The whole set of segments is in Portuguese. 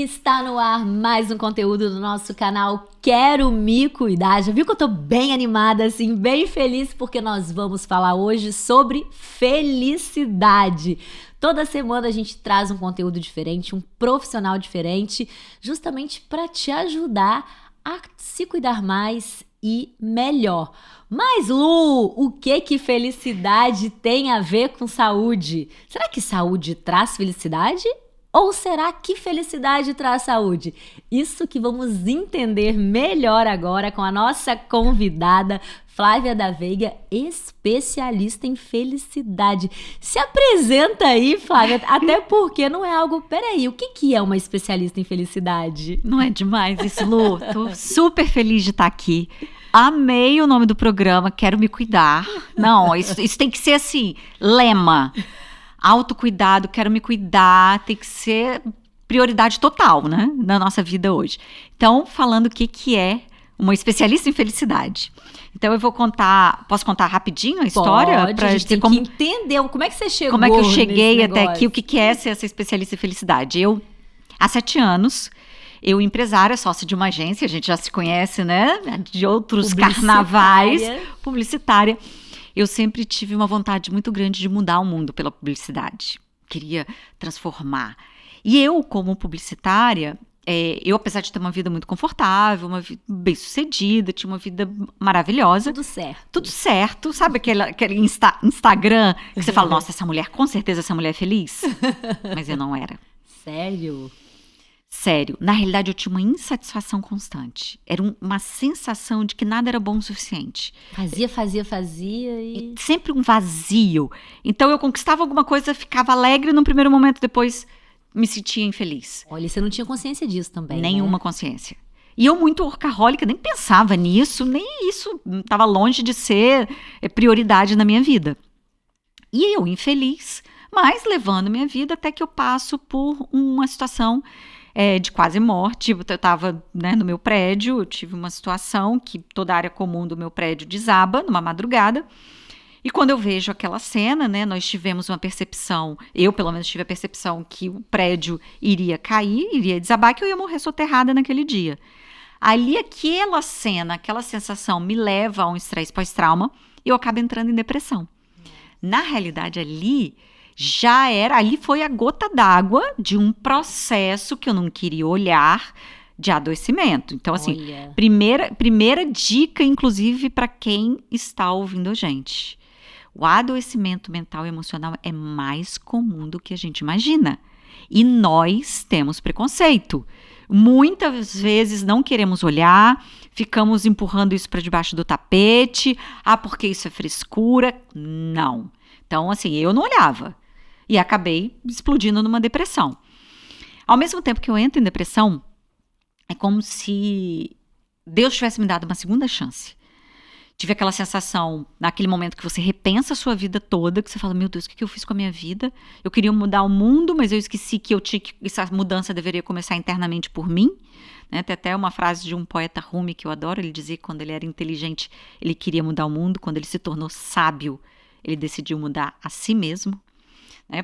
Está no ar mais um conteúdo do nosso canal Quero Me Cuidar. Já viu que eu tô bem animada, assim, bem feliz, porque nós vamos falar hoje sobre felicidade. Toda semana a gente traz um conteúdo diferente, um profissional diferente, justamente para te ajudar a se cuidar mais e melhor. Mas, Lu, o que felicidade tem a ver com saúde? Será que saúde traz felicidade? Ou será que felicidade traz saúde? Isso que vamos entender melhor agora com a nossa convidada, Flávia da Veiga, especialista em felicidade. Se apresenta aí, Flávia, até porque não é algo... Peraí, o que é uma especialista em felicidade? Não é demais isso, Lu? Tô super feliz de estar aqui. Amei o nome do programa, Quero Me Cuidar. Não, isso tem que ser assim, lema. Autocuidado, quero me cuidar, tem que ser prioridade total, né, na nossa vida hoje. Então, falando o que é uma especialista em felicidade. Então, eu vou contar, posso contar rapidinho a história? Pode, a gente tem que entender como é que você chegou. Como é que eu cheguei até aqui, o que é ser essa especialista em felicidade. Eu, há 7 anos, eu empresária, sócia de uma agência, a gente já se conhece, né, de outros carnavais, publicitária. Eu sempre tive uma vontade muito grande de mudar o mundo pela publicidade. Queria transformar. E eu, como publicitária, eu, apesar de ter uma vida muito confortável, uma vida bem-sucedida, tinha uma vida maravilhosa. Tudo certo. Tudo certo. Sabe aquele Instagram que você fala, nossa, essa mulher, com certeza essa mulher é feliz? Mas eu não era. Sério? Sério, na realidade eu tinha uma insatisfação constante. Era uma sensação de que nada era bom o suficiente. Fazia e... Sempre um vazio. Então eu conquistava alguma coisa, ficava alegre no primeiro momento, depois me sentia infeliz. Olha, você não tinha consciência disso também, Nenhuma né? consciência. E eu muito workaholic, nem pensava nisso, nem isso estava longe de ser prioridade na minha vida. E eu infeliz, mas levando minha vida até que eu passo por uma situação... de quase morte. Eu estava, né, no meu prédio, eu tive uma situação que toda a área comum do meu prédio desaba numa madrugada, e quando eu vejo aquela cena, né, nós tivemos uma percepção, eu pelo menos tive a percepção que o prédio iria cair, iria desabar, que eu ia morrer soterrada naquele dia. Ali aquela cena, aquela sensação me leva a um estresse pós-trauma e eu acabo entrando em depressão. Na realidade ali foi a gota d'água de um processo que eu não queria olhar de adoecimento. Então, assim, primeira dica, inclusive, para quem está ouvindo a gente. O adoecimento mental e emocional é mais comum do que a gente imagina. E nós temos preconceito. Muitas vezes não queremos olhar, ficamos empurrando isso para debaixo do tapete. Ah, porque isso é frescura? Não. Então, assim, eu não olhava. E acabei explodindo numa depressão. Ao mesmo tempo que eu entro em depressão, é como se Deus tivesse me dado uma segunda chance. Tive aquela sensação, naquele momento que você repensa a sua vida toda, que você fala, meu Deus, o que eu fiz com a minha vida? Eu queria mudar o mundo, mas eu esqueci que essa mudança deveria começar internamente por mim. Né? Tem até uma frase de um poeta Rumi que eu adoro, ele dizia que quando ele era inteligente, ele queria mudar o mundo, quando ele se tornou sábio, ele decidiu mudar a si mesmo.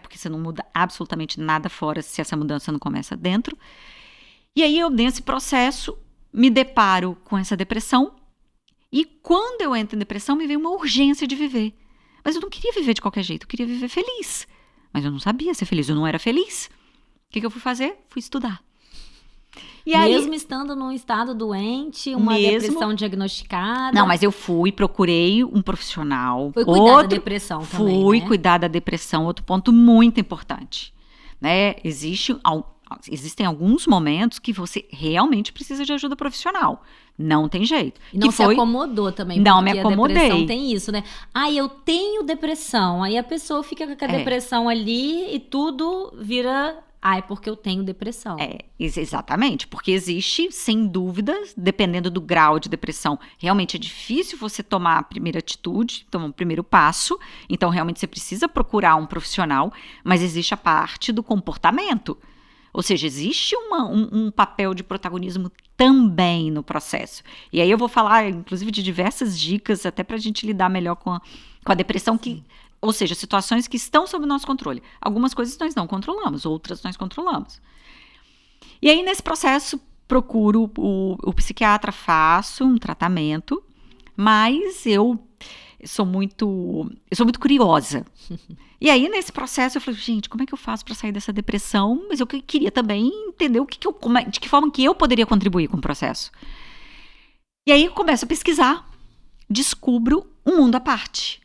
Porque você não muda absolutamente nada fora se essa mudança não começa dentro. E aí eu, nesse processo, me deparo com essa depressão. E quando eu entro em depressão, me veio uma urgência de viver. Mas eu não queria viver de qualquer jeito, eu queria viver feliz. Mas eu não sabia ser feliz, eu não era feliz. O que eu fui fazer? Fui estudar. E mesmo estando num estado doente, uma depressão diagnosticada. Não, mas eu procurei um profissional. Foi cuidar da depressão também, Fui cuidar da depressão, outro ponto muito importante. Né? Existem alguns momentos que você realmente precisa de ajuda profissional. Não tem jeito. E não se acomodou também. Não me acomodei. A depressão tem isso, né? Eu tenho depressão. Aí a pessoa fica com a depressão ali e tudo vira... é porque eu tenho depressão. Exatamente, porque existe, sem dúvida, dependendo do grau de depressão, realmente é difícil você tomar a primeira atitude, tomar o primeiro passo, então realmente você precisa procurar um profissional, mas existe a parte do comportamento, ou seja, existe um papel de protagonismo também no processo. E aí eu vou falar, inclusive, de diversas dicas, até para a gente lidar melhor com a depressão que... Ou seja, situações que estão sob o nosso controle. Algumas coisas nós não controlamos, outras nós controlamos. E aí, nesse processo, procuro o psiquiatra, faço um tratamento, mas eu sou muito curiosa. E aí, nesse processo, eu falei, gente, como é que eu faço para sair dessa depressão? Mas eu queria também entender de que forma que eu poderia contribuir com o processo. E aí, eu começo a pesquisar, descubro um mundo à parte,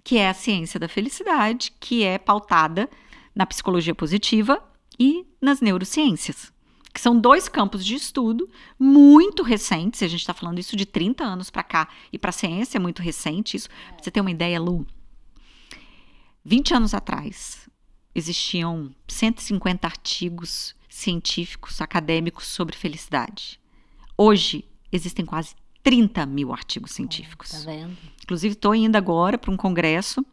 que é a ciência da felicidade, que é pautada na psicologia positiva e nas neurociências, que são 2 campos de estudo muito recentes. A gente está falando isso de 30 anos para cá, e para a ciência é muito recente isso. Pra você ter uma ideia, Lu, 20 anos atrás, existiam 150 artigos científicos, acadêmicos sobre felicidade. Hoje, existem quase 30 mil artigos científicos. Tá vendo? Inclusive, estou indo agora para um congresso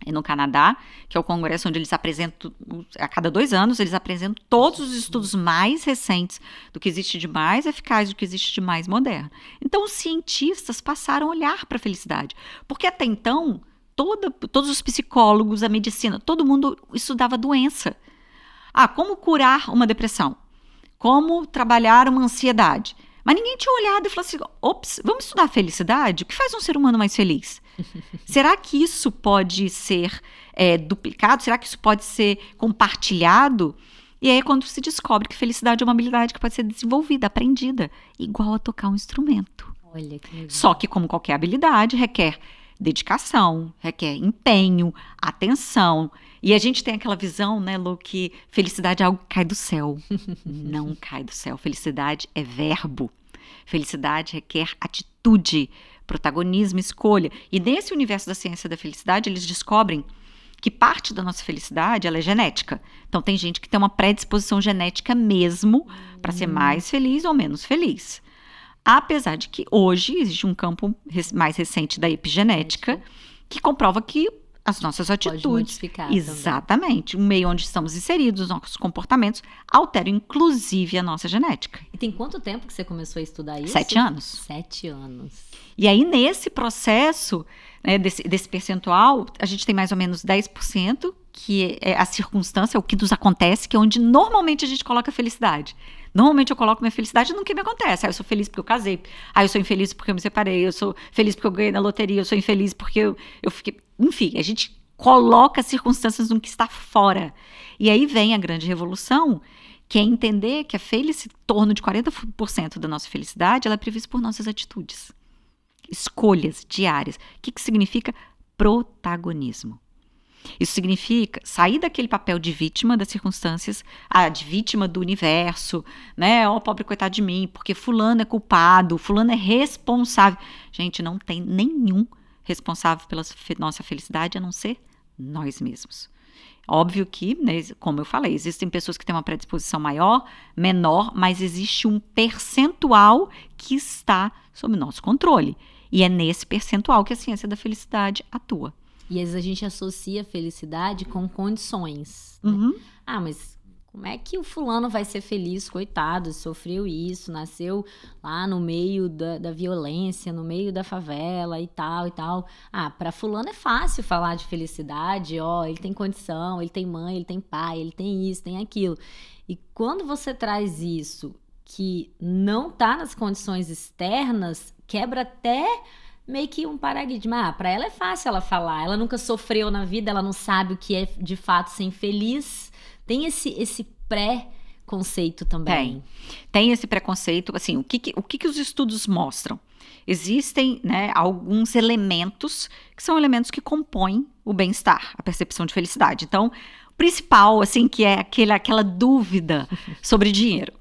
no Canadá, que é o congresso onde eles apresentam, a cada 2 anos, eles apresentam todos os estudos mais recentes do que existe de mais eficaz, do que existe de mais moderno. Então, os cientistas passaram a olhar para a felicidade, porque até então, todos os psicólogos, a medicina, todo mundo estudava doença. Como curar uma depressão? Como trabalhar uma ansiedade? Mas ninguém tinha olhado e falado assim, ops, vamos estudar a felicidade? O que faz um ser humano mais feliz? Será que isso pode ser duplicado? Será que isso pode ser compartilhado? E aí é quando se descobre que felicidade é uma habilidade que pode ser desenvolvida, aprendida, igual a tocar um instrumento. Olha que legal. Só que, como qualquer habilidade, requer dedicação, requer empenho, atenção. E a gente tem aquela visão, né, Lu, que felicidade é algo que cai do céu. Não cai do céu. Felicidade é verbo. Felicidade requer atitude, protagonismo, escolha. E nesse universo da ciência da felicidade, eles descobrem que parte da nossa felicidade ela é genética. Então, tem gente que tem uma predisposição genética mesmo para ser mais feliz ou menos feliz. Apesar de que hoje existe um campo mais recente da epigenética que comprova que as nossas atitudes, pode modificar exatamente, também. O meio onde estamos inseridos, os nossos comportamentos, alteram inclusive a nossa genética. E tem quanto tempo que você começou a estudar isso? 7 anos. 7 anos. E aí, nesse processo, né, desse percentual, a gente tem mais ou menos 10%, que é a circunstância, o que nos acontece, que é onde normalmente a gente coloca a felicidade. Normalmente eu coloco minha felicidade no que me acontece. Eu sou feliz porque eu casei. Eu sou infeliz porque eu me separei. Eu sou feliz porque eu ganhei na loteria. Eu sou infeliz porque eu fiquei... Enfim, a gente coloca as circunstâncias no que está fora. E aí vem a grande revolução, que é entender que em torno de 40% da nossa felicidade ela é prevista por nossas atitudes. Escolhas diárias. O que significa protagonismo? Isso significa sair daquele papel de vítima das circunstâncias, de vítima do universo, né? Pobre coitado de mim, porque fulano é culpado, fulano é responsável. Gente, não tem nenhum responsável pela nossa felicidade a não ser nós mesmos. Óbvio que, né, como eu falei, existem pessoas que têm uma predisposição maior, menor, mas existe um percentual que está sob nosso controle. E é nesse percentual que a ciência da felicidade atua. E às vezes a gente associa felicidade com condições. Uhum. Né? Mas como é que o fulano vai ser feliz? Coitado, sofreu isso, nasceu lá no meio da violência, no meio da favela e tal e tal. Para fulano é fácil falar de felicidade, ele tem condição, ele tem mãe, ele tem pai, ele tem isso, tem aquilo. E quando você traz isso que não tá nas condições externas, quebra até... meio que um paradigma. Para ela é fácil ela falar. Ela nunca sofreu na vida, ela não sabe o que é de fato ser infeliz. Tem esse pré-conceito também. Tem esse preconceito. Assim, o que os estudos mostram? Existem, né, alguns elementos que são elementos que compõem o bem-estar, a percepção de felicidade. Então, o principal, assim, que é aquela dúvida sobre dinheiro.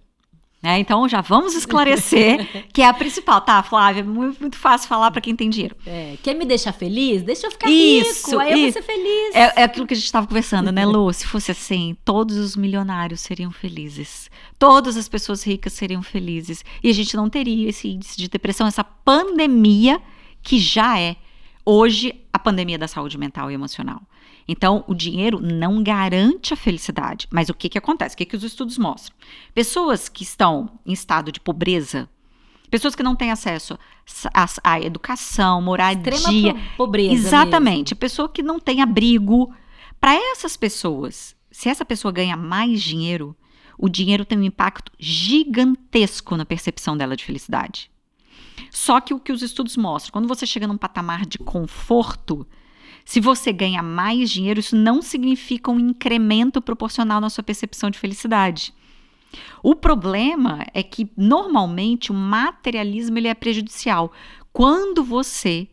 Então, já vamos esclarecer que é a principal, tá, Flávia? Muito fácil falar para quem tem dinheiro. Quer me deixar feliz? Deixa eu ficar rico, aí eu vou ser feliz. É aquilo que a gente estava conversando, né, Lu? Se fosse assim, todos os milionários seriam felizes. Todas as pessoas ricas seriam felizes. E a gente não teria esse índice de depressão, essa pandemia que já é, hoje, a pandemia da saúde mental e emocional. Então, o dinheiro não garante a felicidade. Mas o que acontece? O que os estudos mostram? Pessoas que estão em estado de pobreza, pessoas que não têm acesso à educação, moradia. Extrema pobreza. Exatamente. Mesmo. Pessoa que não tem abrigo. Para essas pessoas, se essa pessoa ganha mais dinheiro, o dinheiro tem um impacto gigantesco na percepção dela de felicidade. Só que o que os estudos mostram, quando você chega num patamar de conforto, se você ganha mais dinheiro, isso não significa um incremento proporcional na sua percepção de felicidade. O problema é que, normalmente, o materialismo ele é prejudicial. Quando você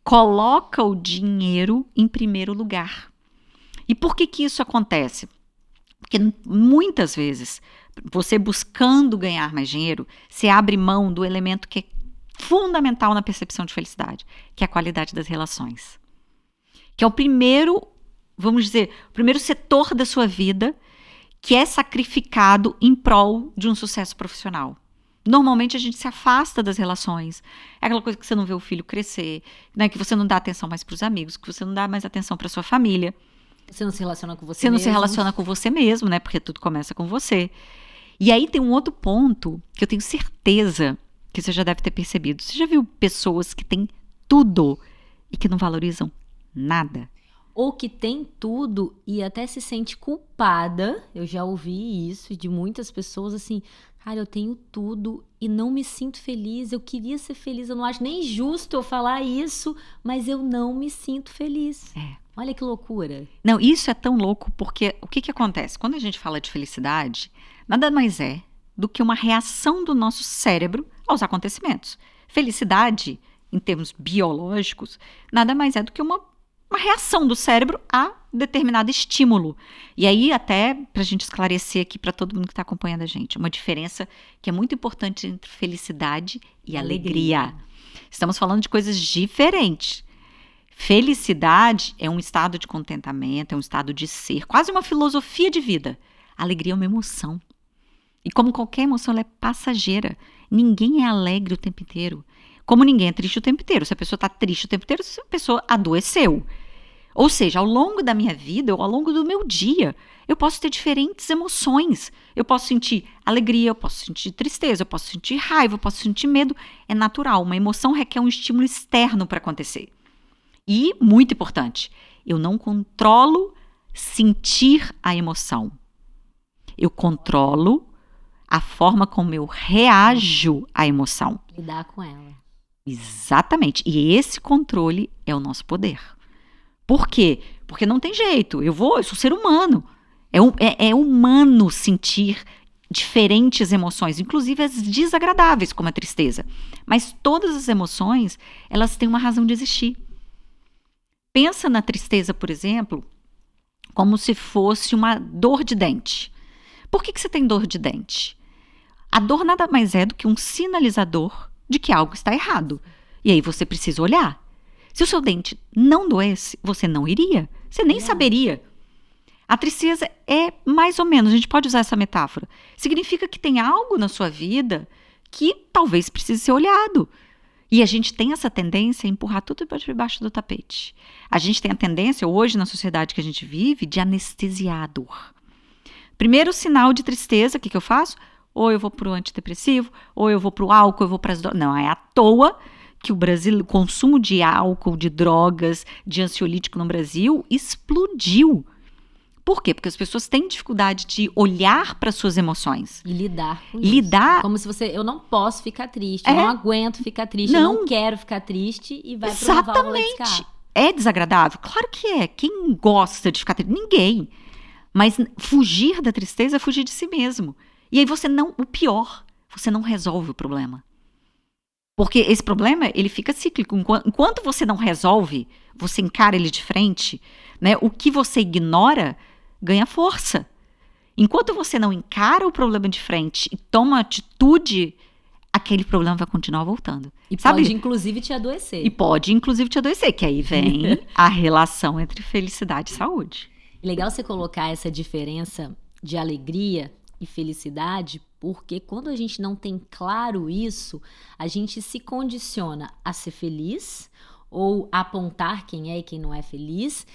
coloca o dinheiro em primeiro lugar. E por que isso acontece? Porque muitas vezes, você buscando ganhar mais dinheiro, você abre mão do elemento que é fundamental na percepção de felicidade, que é a qualidade das relações. Que é o primeiro, vamos dizer, o primeiro setor da sua vida que é sacrificado em prol de um sucesso profissional. Normalmente a gente se afasta das relações. É aquela coisa que você não vê o filho crescer, né? Que você não dá atenção mais para os amigos, que você não dá mais atenção para sua família. Você não se relaciona com você Você não mesmo. se relaciona com você mesmo, né? Porque tudo começa com você. E aí tem um outro ponto que eu tenho certeza que você já deve ter percebido. Você já viu pessoas que têm tudo e que não valorizam nada? Ou que tem tudo e até se sente culpada. Eu já ouvi isso de muitas pessoas assim, cara, eu tenho tudo e não me sinto feliz, eu queria ser feliz, eu não acho nem justo eu falar isso, mas eu não me sinto feliz. Olha que loucura. Não, isso é tão louco porque o que acontece? Quando a gente fala de felicidade, nada mais é do que uma reação do nosso cérebro aos acontecimentos. Felicidade, em termos biológicos, nada mais é do que uma reação do cérebro a determinado estímulo. E aí, até para a gente esclarecer aqui para todo mundo que está acompanhando a gente, uma diferença que é muito importante entre felicidade e alegria. Estamos falando de coisas diferentes. Felicidade é um estado de contentamento, é um estado de ser, quase uma filosofia de vida. Alegria é uma emoção. E como qualquer emoção, ela é passageira. Ninguém é alegre o tempo inteiro. Como ninguém é triste o tempo inteiro. Se a pessoa está triste o tempo inteiro, a pessoa adoeceu. Ou seja, ao longo da minha vida, ou ao longo do meu dia, eu posso ter diferentes emoções. Eu posso sentir alegria, eu posso sentir tristeza, eu posso sentir raiva, eu posso sentir medo. É natural, uma emoção requer um estímulo externo para acontecer. E, muito importante, eu não controlo sentir a emoção. Eu controlo a forma como eu reajo à emoção. Lidar com ela. Exatamente. E esse controle é o nosso poder. Por quê? Porque não tem jeito. Eu sou ser humano. É humano sentir diferentes emoções, inclusive as desagradáveis, como a tristeza. Mas todas as emoções, elas têm uma razão de existir. Pensa na tristeza, por exemplo, como se fosse uma dor de dente. Por que você tem dor de dente? A dor nada mais é do que um sinalizador de que algo está errado. E aí você precisa olhar. Se o seu dente não doesse, você não iria. Você nem saberia. A tristeza é mais ou menos, a gente pode usar essa metáfora. Significa que tem algo na sua vida que talvez precise ser olhado. E a gente tem essa tendência a empurrar tudo para debaixo do tapete. A gente tem a tendência, hoje na sociedade que a gente vive, de anestesiar a dor. Primeiro sinal de tristeza, o que eu faço? Ou eu vou para o antidepressivo, ou eu vou para o álcool, eu vou para as drogas. Não, é à toa que o consumo de álcool, de drogas, de ansiolítico no Brasil explodiu. Por quê? Porque as pessoas têm dificuldade de olhar para suas emoções. E lidar com isso. Como se eu não posso ficar triste, eu não aguento ficar triste, eu não quero ficar triste e vai para uma válvula de escape. É desagradável? Claro que é. Quem gosta de ficar triste? Ninguém. Mas fugir da tristeza é fugir de si mesmo. E aí o pior, você não resolve o problema. Porque esse problema, ele fica cíclico. Enquanto você não resolve, você encara ele de frente, né? O que você ignora ganha força. Enquanto você não encara o problema de frente e toma atitude, aquele problema vai continuar voltando. E pode, inclusive, te adoecer. Que aí vem a relação entre felicidade e saúde. Legal você colocar essa diferença de alegria e felicidade, porque quando a gente não tem claro isso, a gente se condiciona a ser feliz ou a apontar quem é e quem não é feliz,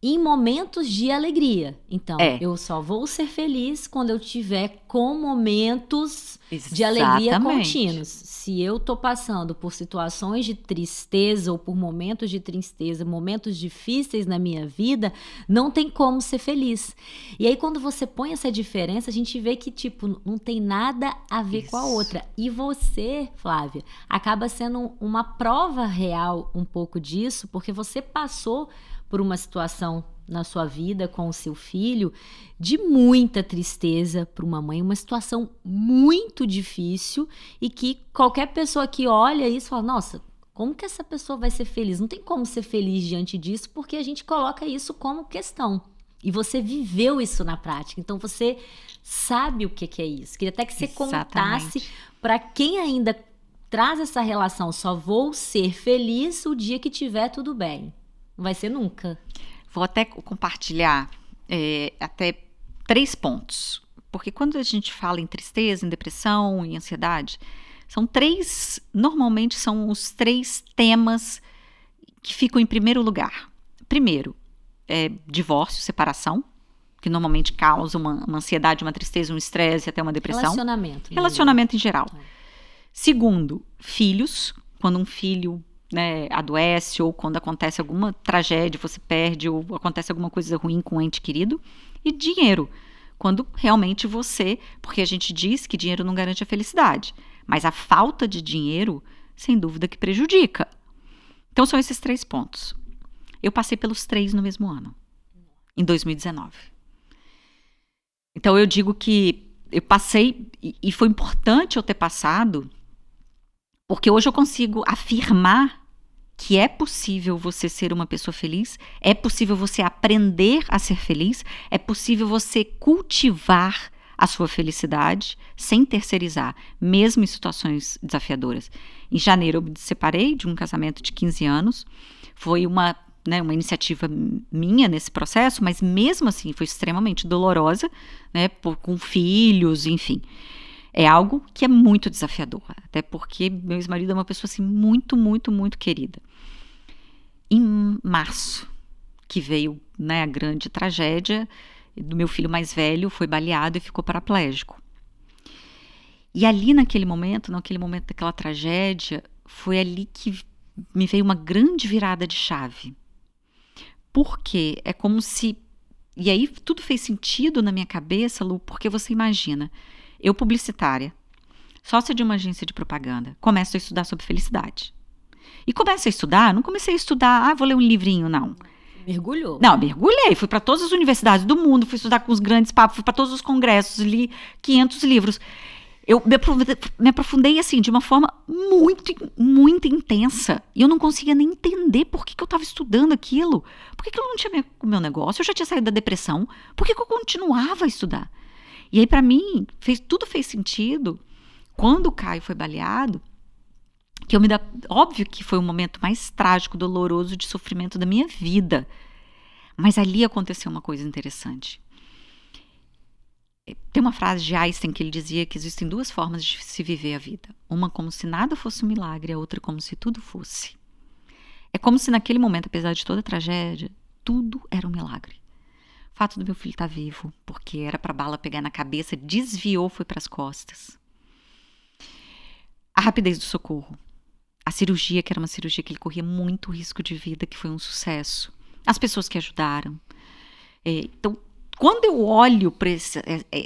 em momentos de alegria. Então, É. eu só vou ser feliz quando eu tiver com momentos de alegria Exatamente. contínuos. Se eu tô passando por situações de tristeza ou por momentos de tristeza, momentos difíceis na minha vida, não tem como ser feliz. E aí, quando você põe essa diferença, a gente vê que, tipo, não tem nada a ver com a Isso. outra. E você, Flávia, acaba sendo uma prova real um pouco disso, porque você passou por uma situação na sua vida com o seu filho de muita tristeza para uma mãe, uma situação muito difícil e que qualquer pessoa que olha isso fala, nossa, como que essa pessoa vai ser feliz? Não tem como ser feliz diante disso porque a gente coloca isso como questão. E você viveu isso na prática, então você sabe o que é isso. Queria até que você contasse para quem ainda traz essa relação, só vou ser feliz o dia que tiver tudo bem. Não vai ser nunca. Vou até compartilhar até 3 pontos. Porque quando a gente fala em tristeza, em depressão, em ansiedade, normalmente são os 3 temas que ficam em primeiro lugar. Primeiro, divórcio, separação, que normalmente causa uma ansiedade, uma tristeza, um estresse, até uma depressão. Relacionamento em geral. Segundo, filhos, quando um filho adoece ou quando acontece alguma tragédia, você perde ou acontece alguma coisa ruim com um ente querido. E dinheiro, quando realmente porque a gente diz que dinheiro não garante a felicidade, mas a falta de dinheiro, sem dúvida que prejudica. Então são esses 3 pontos. Eu passei pelos 3 no mesmo ano, em 2019. Então eu digo que eu passei, e foi importante eu ter passado, porque hoje eu consigo afirmar que é possível você ser uma pessoa feliz, é possível você aprender a ser feliz, é possível você cultivar a sua felicidade sem terceirizar, mesmo em situações desafiadoras. Em janeiro eu me separei de um casamento de 15 anos, foi uma iniciativa minha nesse processo, mas mesmo assim foi extremamente dolorosa, com filhos, enfim. É algo que é muito desafiador, até porque meu ex-marido é uma pessoa assim, muito, muito, muito querida. Em março, que veio a grande tragédia, do meu filho mais velho foi baleado e ficou paraplégico. E ali naquele momento daquela tragédia, foi ali que me veio uma grande virada de chave. Porque é como se... E aí tudo fez sentido na minha cabeça, Lu, porque você imagina... Eu, publicitária, sócia de uma agência de propaganda, começo a estudar sobre felicidade. E começo a estudar, não comecei a estudar, vou ler um livrinho, não. Mergulhou. Não, mergulhei, fui para todas as universidades do mundo, fui estudar com os grandes papos, fui para todos os congressos, li 500 livros. Eu me aprofundei, assim, de uma forma muito, muito intensa. E eu não conseguia nem entender por que eu estava estudando aquilo. Por que eu não tinha com o meu negócio? Eu já tinha saído da depressão. Por que eu continuava a estudar? E aí, para mim, tudo fez sentido quando o Caio foi baleado, óbvio que foi o momento mais trágico, doloroso de sofrimento da minha vida. Mas ali aconteceu uma coisa interessante. Tem uma frase de Einstein que ele dizia que existem 2 formas de se viver a vida. Uma como se nada fosse um milagre, a outra como se tudo fosse. É como se naquele momento, apesar de toda a tragédia, tudo era um milagre. O fato do meu filho estar vivo, porque era para a bala pegar na cabeça, desviou, foi para as costas. A rapidez do socorro. A cirurgia, que era uma cirurgia que ele corria muito risco de vida, que foi um sucesso. As pessoas que ajudaram. Então, quando eu olho para esse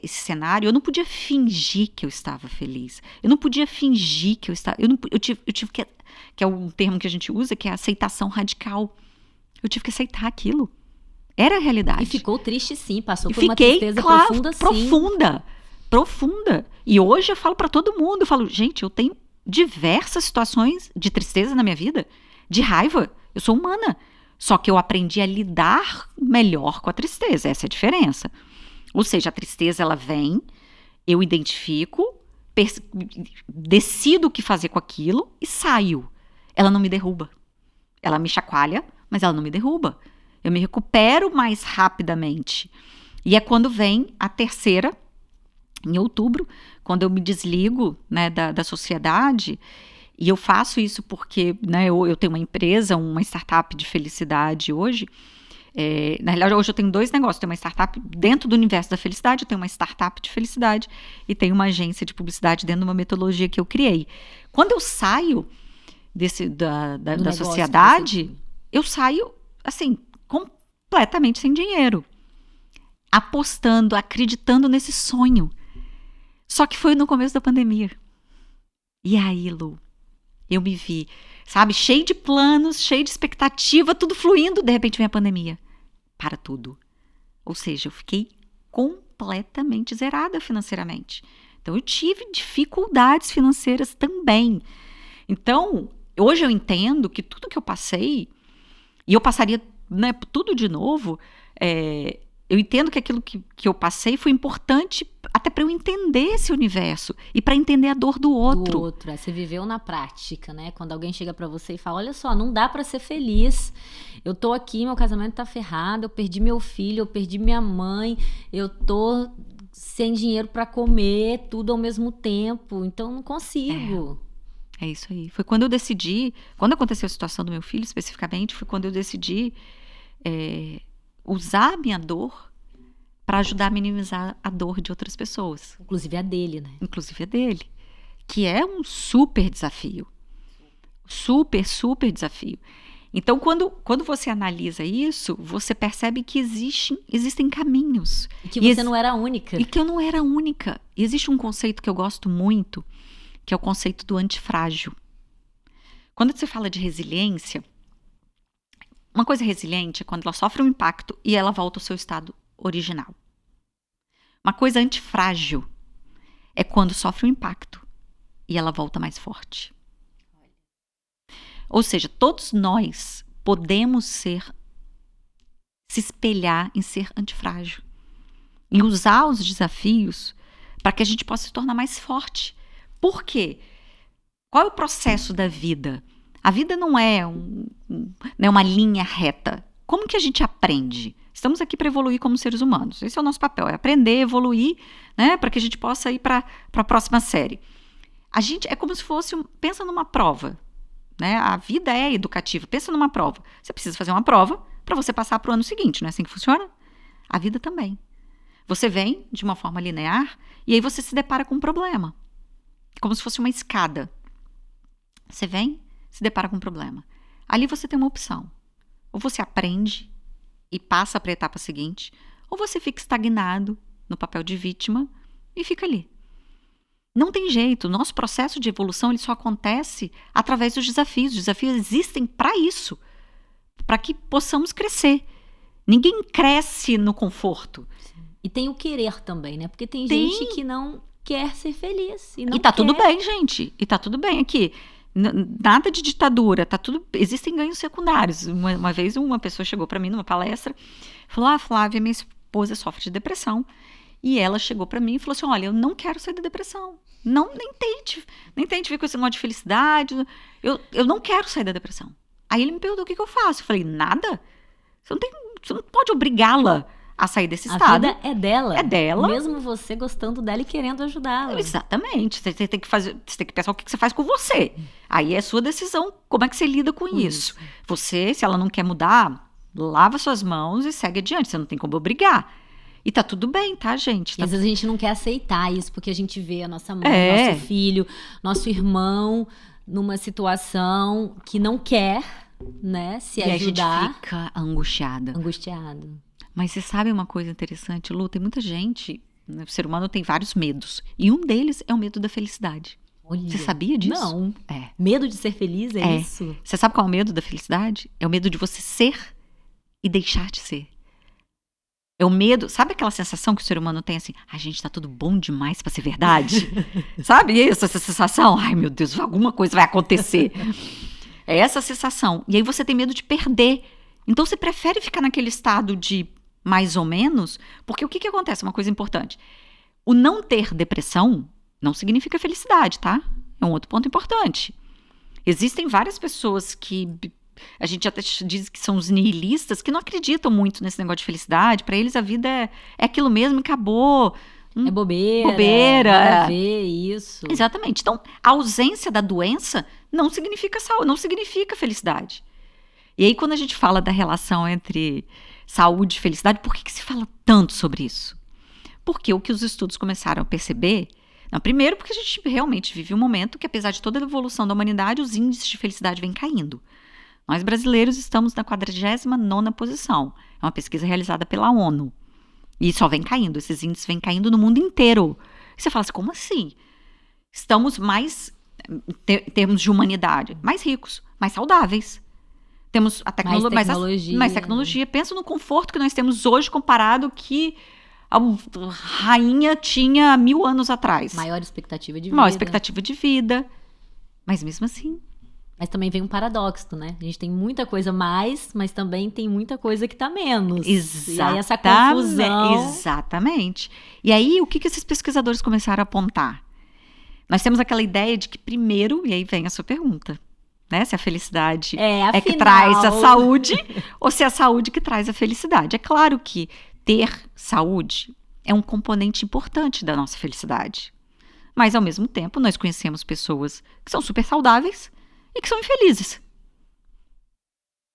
cenário, eu não podia fingir que eu estava feliz. Eu não podia fingir que eu estava... Eu tive que é um termo que a gente usa, que é a aceitação radical. Eu tive que aceitar aquilo. Era a realidade. E ficou triste, sim. Passou por uma tristeza profunda, sim. Profunda. E hoje eu falo para todo mundo, eu falo, gente, eu tenho diversas situações de tristeza na minha vida, de raiva. Eu sou humana. Só que eu aprendi a lidar melhor com a tristeza. Essa é a diferença. Ou seja, a tristeza, ela vem, eu identifico, decido o que fazer com aquilo e saio. Ela não me derruba. Ela me chacoalha, mas ela não me derruba. Eu me recupero mais rapidamente. E é quando vem a terceira, em outubro, quando eu me desligo, da sociedade. E eu faço isso porque eu tenho uma empresa, uma startup de felicidade hoje. Na realidade, hoje eu tenho 2 negócios. Tenho uma startup dentro do universo da felicidade, eu tenho uma startup de felicidade e tenho uma agência de publicidade dentro de uma metodologia que eu criei. Quando eu saio da sociedade, eu saio, assim, completamente sem dinheiro. Apostando, acreditando nesse sonho. Só que foi no começo da pandemia. E aí, Lu, eu me vi, sabe, cheio de planos, cheio de expectativa, tudo fluindo, de repente vem a pandemia. Para tudo. Ou seja, eu fiquei completamente zerada financeiramente. Então, eu tive dificuldades financeiras também. Então, hoje eu entendo que tudo que eu passei, e eu passaria, né, tudo de novo, eu entendo que aquilo que eu passei foi importante até para eu entender esse universo e para entender a dor do outro. Você viveu na prática, né? Quando alguém chega para você e fala, olha só, não dá para ser feliz. Eu tô aqui, meu casamento tá ferrado, eu perdi meu filho, eu perdi minha mãe, eu tô sem dinheiro para comer, tudo ao mesmo tempo, então não consigo. É isso aí. Foi quando eu decidi, quando aconteceu a situação do meu filho especificamente, foi quando eu decidi usar a minha dor para ajudar a minimizar a dor de outras pessoas. Inclusive a dele, né? Inclusive a dele. Que é um super desafio. Super, super desafio. Então, quando você analisa isso, você percebe que existem caminhos. E que você não era a única. E que eu não era a única. E existe um conceito que eu gosto muito, que é o conceito do antifrágil. Quando você fala de resiliência, uma coisa resiliente é quando ela sofre um impacto e ela volta ao seu estado original. Uma coisa antifrágil é quando sofre um impacto e ela volta mais forte. Ou seja, todos nós podemos se espelhar em ser antifrágil. E usar os desafios para que a gente possa se tornar mais forte. Por quê? Qual é o processo da vida? A vida não é uma linha reta. Como que a gente aprende? Estamos aqui para evoluir como seres humanos. Esse é o nosso papel, é aprender, evoluir, né, para que a gente possa ir para a próxima série. A gente é como se fosse, pensa numa prova, né? A vida é educativa. Pensa numa prova. Você precisa fazer uma prova para você passar para o ano seguinte, não é assim que funciona? A vida também. Você vem de uma forma linear e aí você se depara com um problema. Como se fosse uma escada. Você vem, se depara com um problema. Ali você tem uma opção. Ou você aprende e passa para a etapa seguinte, ou você fica estagnado no papel de vítima e fica ali. Não tem jeito. O nosso processo de evolução ele só acontece através dos desafios. Os desafios existem para isso, para que possamos crescer. Ninguém cresce no conforto. E tem o querer também, né? Porque tem gente que não quer ser feliz. E tá tudo bem, gente. E tá tudo bem aqui. Nada de ditadura, tá tudo. Existem ganhos secundários. Uma vez uma pessoa chegou para mim numa palestra, falou: Flávia, minha esposa sofre de depressão. E ela chegou para mim e falou assim: olha, eu não quero sair da depressão. Nem tente vir com esse modo de felicidade. Eu não quero sair da depressão. Aí ele me perguntou o que eu faço. Eu falei: nada. Você não pode obrigá-la a sair desse estado. A vida é dela. É dela. Mesmo você gostando dela e querendo ajudá-la. Exatamente. Você tem que pensar o que você faz com você. Aí é sua decisão, como é que você lida com isso. Você, se ela não quer mudar, lava suas mãos e segue adiante. Você não tem como obrigar. E tá tudo bem, tá, gente? Às vezes a gente não quer aceitar isso, porque a gente vê a nossa mãe, nosso filho, nosso irmão numa situação que não quer, né, se ajudar. A gente fica angustiado. Mas você sabe uma coisa interessante, Lu? Tem muita gente, né, o ser humano tem vários medos. E um deles é o medo da felicidade. Olha, você sabia disso? Não. Medo de ser feliz é isso? Você sabe qual é o medo da felicidade? É o medo de você ser e deixar de ser. É o medo, sabe aquela sensação que o ser humano tem assim, gente, tá tudo bom demais pra ser verdade? Sabe isso, essa sensação? Ai, meu Deus, alguma coisa vai acontecer. É essa sensação. E aí você tem medo de perder. Então você prefere ficar naquele estado de mais ou menos, porque o que acontece? Uma coisa importante. O não ter depressão não significa felicidade, tá? É um outro ponto importante. Existem várias pessoas que a gente até diz que são os nihilistas, que não acreditam muito nesse negócio de felicidade. Para eles a vida é aquilo mesmo e acabou. É bobeira. Nada a ver isso. Exatamente. Então, a ausência da doença não significa saúde, não significa felicidade. E aí, quando a gente fala da relação entre saúde e felicidade, por que se fala tanto sobre isso? Porque o que os estudos começaram a perceber... Não, primeiro, porque a gente realmente vive um momento que, apesar de toda a evolução da humanidade, os índices de felicidade vêm caindo. Nós, brasileiros, estamos na 49ª posição. É uma pesquisa realizada pela ONU. E só vem caindo. Esses índices vêm caindo no mundo inteiro. E você fala assim, como assim? Estamos mais, em termos de humanidade, mais ricos, mais saudáveis. Temos a tecnologia. Mais tecnologia. Pensa no conforto que nós temos hoje comparado que a rainha tinha 1000 anos atrás. Maior expectativa de vida. Maior expectativa de vida. Mas mesmo assim... Mas também vem um paradoxo, né? A gente tem muita coisa mais, mas também tem muita coisa que tá menos. Exatamente. E aí essa confusão... Exatamente. E aí, o que esses pesquisadores começaram a apontar? Nós temos aquela ideia de que primeiro, e aí vem a sua pergunta, né? Se a felicidade é que traz a saúde ou se é a saúde que traz a felicidade. É claro que ter saúde é um componente importante da nossa felicidade. Mas, ao mesmo tempo, nós conhecemos pessoas que são super saudáveis e que são infelizes.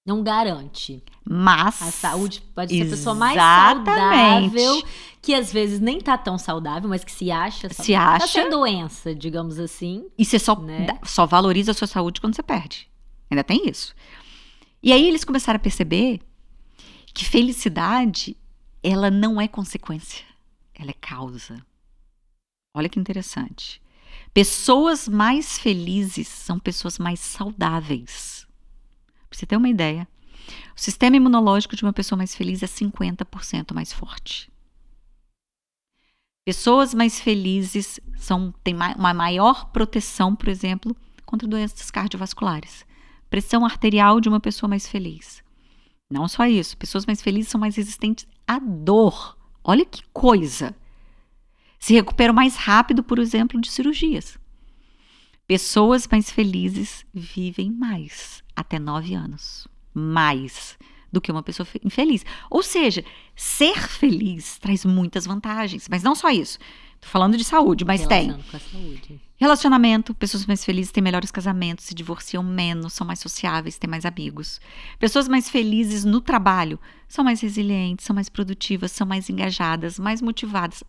Não garante. Mas... A saúde pode ser a pessoa mais saudável, que às vezes nem tá tão saudável, mas que se acha saudável. Tá sem doença, digamos assim. E você só valoriza a sua saúde quando você perde. Ainda tem isso. E aí eles começaram a perceber que felicidade, ela não é consequência. Ela é causa. Olha que interessante. Pessoas mais felizes são pessoas mais saudáveis. Pra você ter uma ideia, o sistema imunológico de uma pessoa mais feliz é 50% mais forte. Pessoas mais felizes têm uma maior proteção, por exemplo, contra doenças cardiovasculares. Pressão arterial de uma pessoa mais feliz. Não só isso, pessoas mais felizes são mais resistentes à dor. Olha que coisa! Se recuperam mais rápido, por exemplo, de cirurgias. Pessoas mais felizes vivem mais, até 9 anos. Mais do que uma pessoa infeliz. Ou seja, ser feliz traz muitas vantagens. Mas não só isso. Estou falando de saúde, mas tem. Com a saúde. Relacionamento. Pessoas mais felizes têm melhores casamentos, se divorciam menos, são mais sociáveis, têm mais amigos. Pessoas mais felizes no trabalho são mais resilientes, são mais produtivas, são mais engajadas, mais motivadas,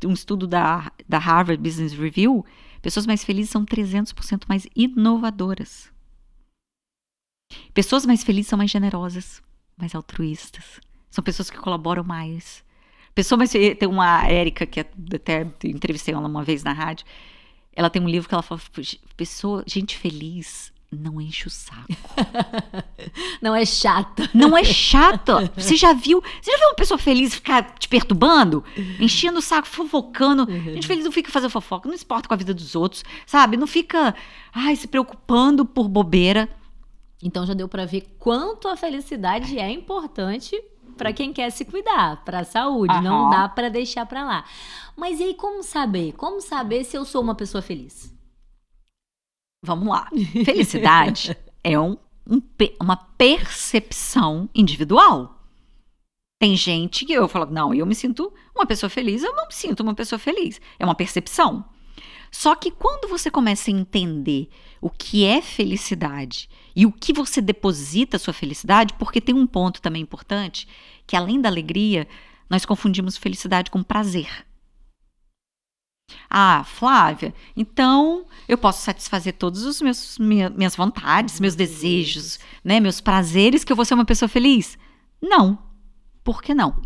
um estudo da Harvard Business Review, pessoas mais felizes são 300% mais inovadoras. Pessoas mais felizes são mais generosas, mais altruístas. São pessoas que colaboram mais. Tem uma Érica, que até entrevistei ela uma vez na rádio, ela tem um livro que ela fala, gente feliz não enche o saco. Não é chata. Não é chata. Você já viu uma pessoa feliz ficar te perturbando? Enchendo o saco, fofocando. Gente feliz não fica fazendo fofoca, não se importa com a vida dos outros, sabe? Não fica se preocupando por bobeira. Então já deu pra ver quanto a felicidade é importante para quem quer se cuidar, para a saúde. Não dá pra deixar pra lá. Mas e aí, como saber? Como saber se eu sou uma pessoa feliz? Vamos lá. Felicidade é uma percepção individual. Tem gente que eu falo, não, eu me sinto uma pessoa feliz, eu não me sinto uma pessoa feliz. É uma percepção. Só que quando você começa a entender o que é felicidade e o que você deposita a sua felicidade, porque tem um ponto também importante, que além da alegria, nós confundimos felicidade com prazer. Ah, Flávia, então eu posso satisfazer todos os minhas vontades, meus desejos, né, meus prazeres, que eu vou ser uma pessoa feliz? Não. Por que não?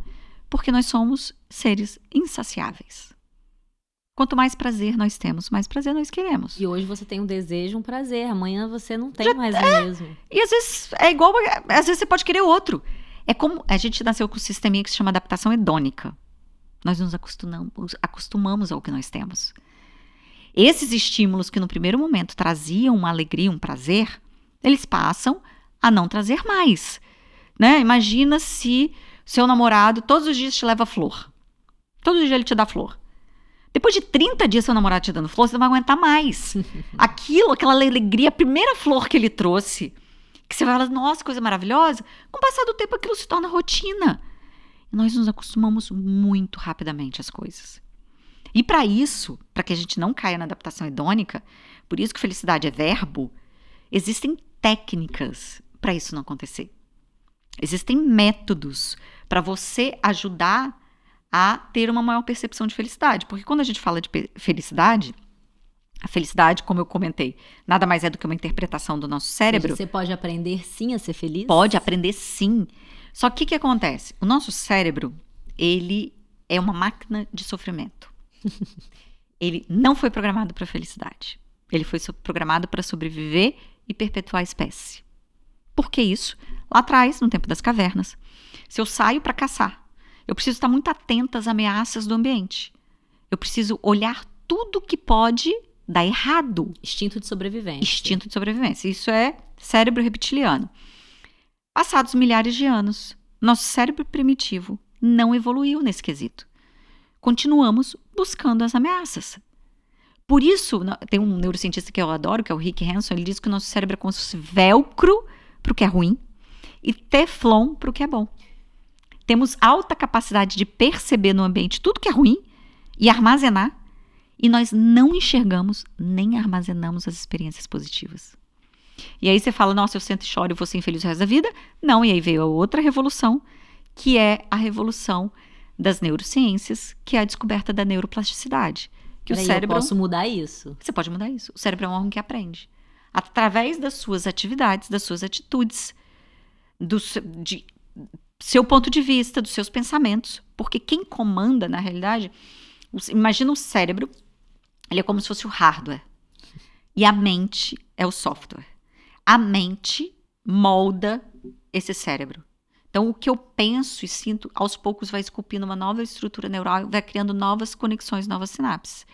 Porque nós somos seres insaciáveis. Quanto mais prazer nós temos, mais prazer nós queremos. E hoje você tem um desejo, um prazer. Amanhã você não tem mais o mesmo. E às vezes é igual, às vezes você pode querer outro. É como a gente nasceu com um sisteminha que se chama adaptação hedônica. Nós nos acostumamos ao que nós temos. Esses estímulos que no primeiro momento traziam uma alegria, um prazer, eles passam a não trazer mais. Né? Imagina se seu namorado todos os dias te leva flor. Todos os dias ele te dá flor. Depois de 30 dias seu namorado te dando flor, você não vai aguentar mais. Aquela alegria, a primeira flor que ele trouxe, que você fala, nossa, coisa maravilhosa, com o passar do tempo aquilo se torna rotina. E nós nos acostumamos muito rapidamente às coisas. E para isso, para que a gente não caia na adaptação hedônica, por isso que felicidade é verbo, existem técnicas para isso não acontecer. Existem métodos para você ajudar a ter uma maior percepção de felicidade. Porque quando a gente fala de felicidade, a felicidade, como eu comentei, nada mais é do que uma interpretação do nosso cérebro. Você pode aprender sim a ser feliz? Pode aprender sim. Só que o que acontece? O nosso cérebro, ele é uma máquina de sofrimento. Ele não foi programado para felicidade. Ele foi programado para sobreviver e perpetuar a espécie. Por que isso? Lá atrás, no tempo das cavernas, se eu saio para caçar, eu preciso estar muito atenta às ameaças do ambiente. Eu preciso olhar tudo que pode dar errado. Instinto de sobrevivência. Instinto de sobrevivência. Isso é cérebro reptiliano. Passados milhares de anos, nosso cérebro primitivo não evoluiu nesse quesito. Continuamos buscando as ameaças. Por isso, tem um neurocientista que eu adoro, que é o Rick Hanson, ele diz que o nosso cérebro é como se fosse velcro para o que é ruim e teflon para o que é bom. Temos alta capacidade de perceber no ambiente tudo que é ruim e armazenar, e nós não enxergamos nem armazenamos as experiências positivas. E aí você fala, nossa, eu sento e choro e vou ser infeliz o resto da vida. Não, e aí veio a outra revolução, que é a revolução das neurociências, que é a descoberta da neuroplasticidade. Que o cérebro, eu posso mudar isso? Você pode mudar isso. O cérebro é um órgão que aprende. Através das suas atividades, das suas atitudes, de seu ponto de vista, dos seus pensamentos. Porque quem comanda, na realidade, imagina o cérebro, ele é como se fosse o hardware. E a mente é o software. A mente molda esse cérebro. Então, o que eu penso e sinto, aos poucos vai esculpindo uma nova estrutura neural, vai criando novas conexões, novas sinapses.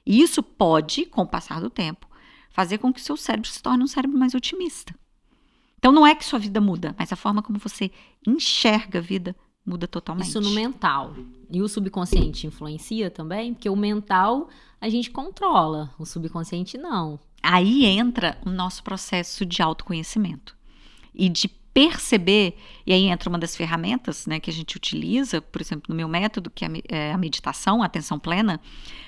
E isso pode, com o passar do tempo, fazer com que o seu cérebro se torne um cérebro mais otimista. Então, não é que sua vida muda, mas a forma como você enxerga a vida muda totalmente. Isso no mental. E o subconsciente influencia também? Porque o mental a gente controla, o subconsciente não. Aí entra o nosso processo de autoconhecimento e de perceber, e aí entra uma das ferramentas, né, que a gente utiliza, por exemplo, no meu método, que é a meditação, a atenção plena,